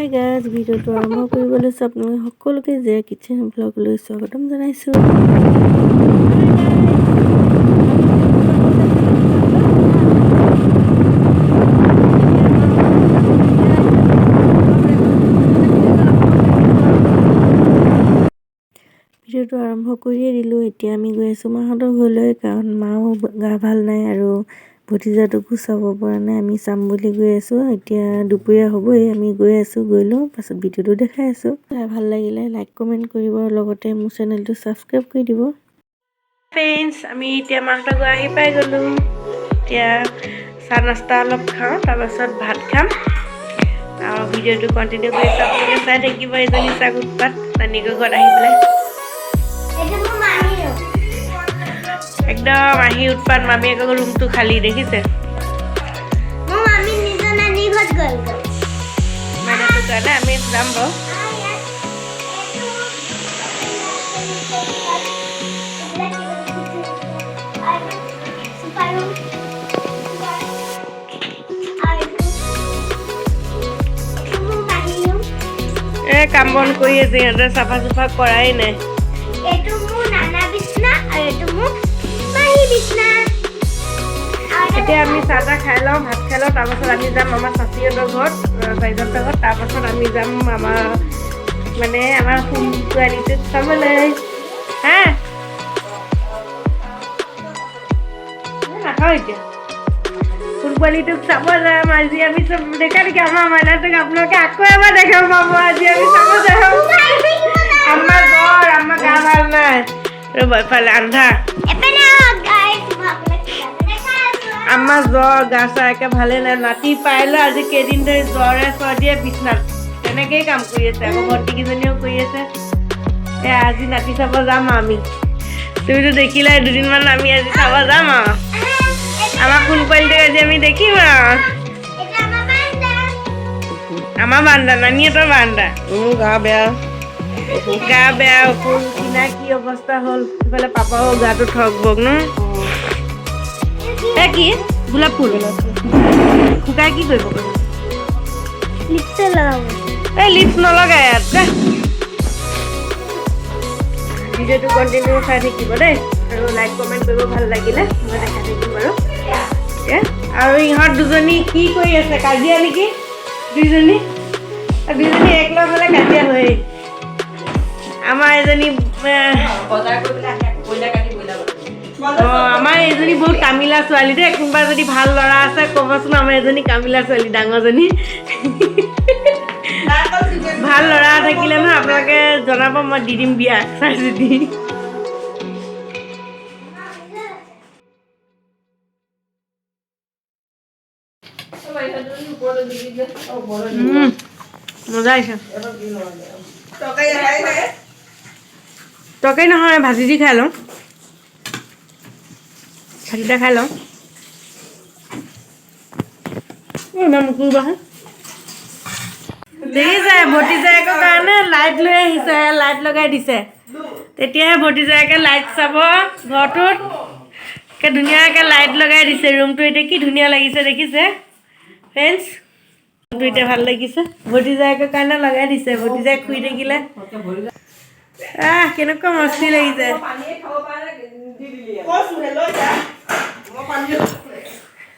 Hi guys, ভিডিঅ'টো আৰম্ভ কৰিবলৈ আপোনালোক সকলোকে যে কিচেন ব্লগলৈ স্বাগতম জনাইছোঁ। ভিডিঅ'টো আৰম্ভ কৰিয়ে দিলোঁ। এতিয়া আমি গৈ আছোঁ মাহঁতৰ ঘৰলৈ, কাৰণ মাও গা ভাল নাই আৰু ভতিজাটোকো চাব পৰা নাই। আমি চাম বুলি গৈ আছোঁ। এতিয়া দুপৰীয়া হ'বই, আমি গৈ আছোঁ, গৈ লওঁ, পাছত ভিডিঅ'টো দেখাই আছোঁ। ভাল লাগিলে লাইক কমেণ্ট কৰিব, লগতে মোৰ চেনেলটো ছাবস্ক্ৰাইব কৰি দিব। ফ্ৰেণ্ডছ, আমি এতিয়া মাহঁতৰ ঘৰ আহি পাই গ'লোঁ। এতিয়া চাহ নাস্তা অলপ খাওঁ, তাৰপাছত ভাত খাম আৰু ভিডিঅ'টো কণ্টিনিউ কৰি আপোনালোকে চাই থাকিব। এজনী চাগ উৎপাত নানীকৰ ঘৰত আহি পেলাই একদম আহি উৎপাত। মামীয়েকৰ ৰুমটো খালী দেখিছে। মানে তো কাৰণে আমি যাম বাৰু। কাম বন কৰি আছে, সিহঁতে চাফা চুফা কৰাই নাই। এতিয়া আমি চাহ তাহ খাই লওঁ, ভাত খাই লওঁ, তাৰপাছত আমি যাম আমাৰ চাচীহঁতৰ ঘৰত, চাৰিজনহঁতৰ ঘৰত। তাৰপাছত আমি যাম আমাৰ ছোৱালীটোক চাবলৈ। হা নাখাওঁ এতিয়া। ফুল পোৱালিটোক চাব যাম আজি আমি। চব দেখা দেখি আমাৰ মাইনাটোক আপোনালোকে আকৌ এবাৰ দেখা পাব। আজি আমি চাব যাম। আমাৰ জ্বৰ, আমাৰ গা ভাল নাই। ৰ'ব এফালে আন্ধা। আমাৰ জ্বৰ, গা চা একে ভালে নাই। নাতি পাইলৈ আজি কেইদিন ধৰি জ্বৰে চৰ্দিয়ে বিচনাত তেনেকেই কাম কৰি আছে। আকৌ ভণ্টিকেইজনীও কৰি আছে। আজি নাতি চাব যাম আমি। তুমিতো দেখিলাই দুদিনমান, আমি আজি চাব যাম আৰু আমাৰ ফুল পোৱালিটোক আজি আমি দেখিম আৰু। আমাৰ বান্দা, নানীহঁতৰ বান্দা। গা বেয়া, ঔষধ কিনা কি অৱস্থা হ'ল। সিফালে পাপাও গাটো ঠক বক ন। কি গোলাপ ফুল শুকাই কি কৰিব? লিপছ নলগাই ইয়াত। ভিডিঅ'টো কণ্টিনিউ চাই থাকিব দেই, আৰু লাইক কমেণ্ট কৰিব ভাল লাগিলে। মই দেখাই থাকিম বাৰু। আৰু ইহঁত দুজনী কি কৰি আছে? কাজিয়া নেকি? দুইজনী একলগ হ'লে কাজিয়া হয়েই। আমাৰ এজনী আমাৰ এইজনী বহুত কামিলা ছোৱালী দেই। কোনোবা যদি ভাল ল'ৰা আছে ক'বচোন। আমাৰ এজনী কামিলা ছোৱালী, ডাঙৰজনী। ভাল ল'ৰা থাকিলে নহয় আপোনালোকে জনাব, মই দি দিম বিয়া চাই চিতি। মজা আহিছে। তৰকাৰী নহয়, ভাজি দি খাই লওঁ। ভাজিটা খাই লওঁ। দেখিছে, ভতিজাকৰ কাৰণে লাইট লৈ আহিছে, লাইট লগাই দিছে। তেতিয়াহে ভতিজাকে লাইট চাব ঘৰটোত। ধুনীয়াকৈ লাইট লগাই দিছে ৰুমটো। এতিয়া কি ধুনীয়া লাগিছে দেখিছে ফ্ৰেণ্ডছ। ৰুমটো এতিয়া ভাল লাগিছে। ভতিজাকৰ কাৰণে লগাই দিছে। ভতিজাক শুই থাকিলে কেনেকুৱা মস্তি লাগিছে।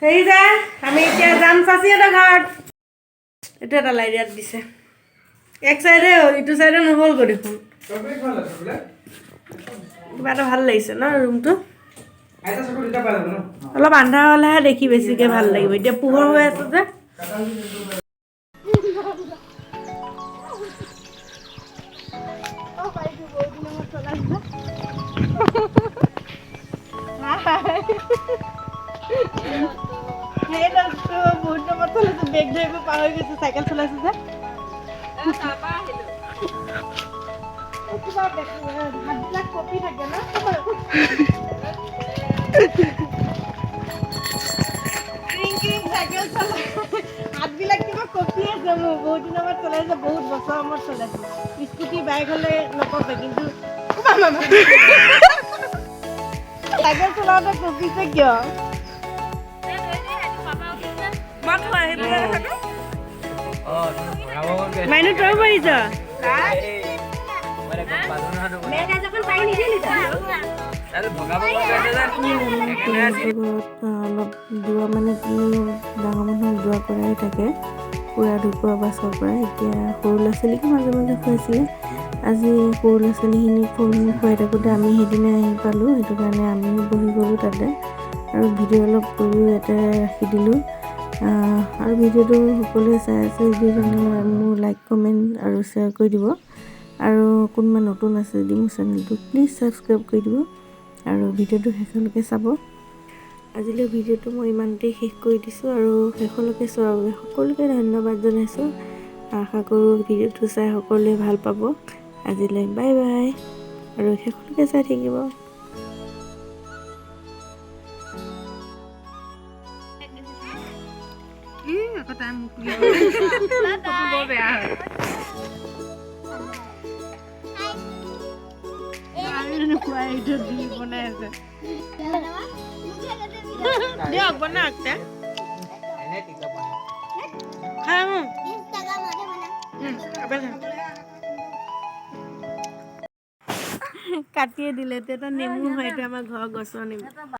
হেৰি যা, আমি এতিয়া যাম চাচীহঁতৰ ঘৰত। এইটো এটা লাইট ইয়াত দিছে। এক চাইডে হ'ল, ইটো চাইডে নহ'ল গৈ দেখোন। কিবা এটা ভাল লাগিছে ন ৰুমটো। অলপ আন্ধাৰ হ'লেহে দেখি বেছিকৈ ভাল লাগিব। এতিয়া পোহৰ হৈ আছে যে। বেগ ধৰিব পাহৰি গৈছো, চাইকেল চলাইছো যে। হাতবিলাক কপি থাকে ন। চাইকেল চলাই হাতবিলাক কিবা কপি আছে মোৰ। বহুত দিনৰ মূৰত চলাইছে, বহুত বছৰৰ মূৰত চলাইছো। স্কুটি বাইক হ'লে নকপে, কিন্তু চাইকেল চলাওঁতে কপিছে কিয়? মাইনু তই পাৰিছ অলপ দোৱা মানে কি ডাঙৰ মানুহক দোৱা কৰাই থাকে পুৰা ঢুকুৱা বাছৰ পৰা এতিয়া সৰু ল'ৰা ছোৱালীকো মাজে মাজে খুৱাইছিলে আজি সৰু ল'ৰা ছোৱালীখিনিক ফল মূল খুৱাই থাকোঁতে আমি সেইদিনা আহি পালোঁ সেইটো কাৰণে আমিও বহি গ'লোঁ তাতে আৰু ভিডিঅ' অলপ কৰিও ইয়াতে ৰাখি দিলোঁ আৰু ভিডিঅ'টো সকলোৱে চাই আছে যিজনে মোৰ লাইক কমেণ্ট আৰু শ্বেয়াৰ কৰি দিব আৰু কোনোবা নতুন আছে যদি মোৰ চেনেলটো প্লিজ ছাবস্ক্ৰাইব কৰি দিব আৰু ভিডিঅ'টো শেষলৈকে চাব আজিলৈ ভিডিঅ'টো মই ইমানতেই শেষ কৰি দিছোঁ আৰু শেষলৈকে চোৱাৰ বাবে সকলোকে ধন্যবাদ জনাইছোঁ আশা কৰোঁ ভিডিঅ'টো চাই সকলোৱে ভাল পাব আজিলৈ বাই বাই আৰু শেষলৈকে চাই থাকিব কাটিয়ে দিলে তেতিয়া নেমু হয় আমাৰ ঘৰৰ গছৰ নেমু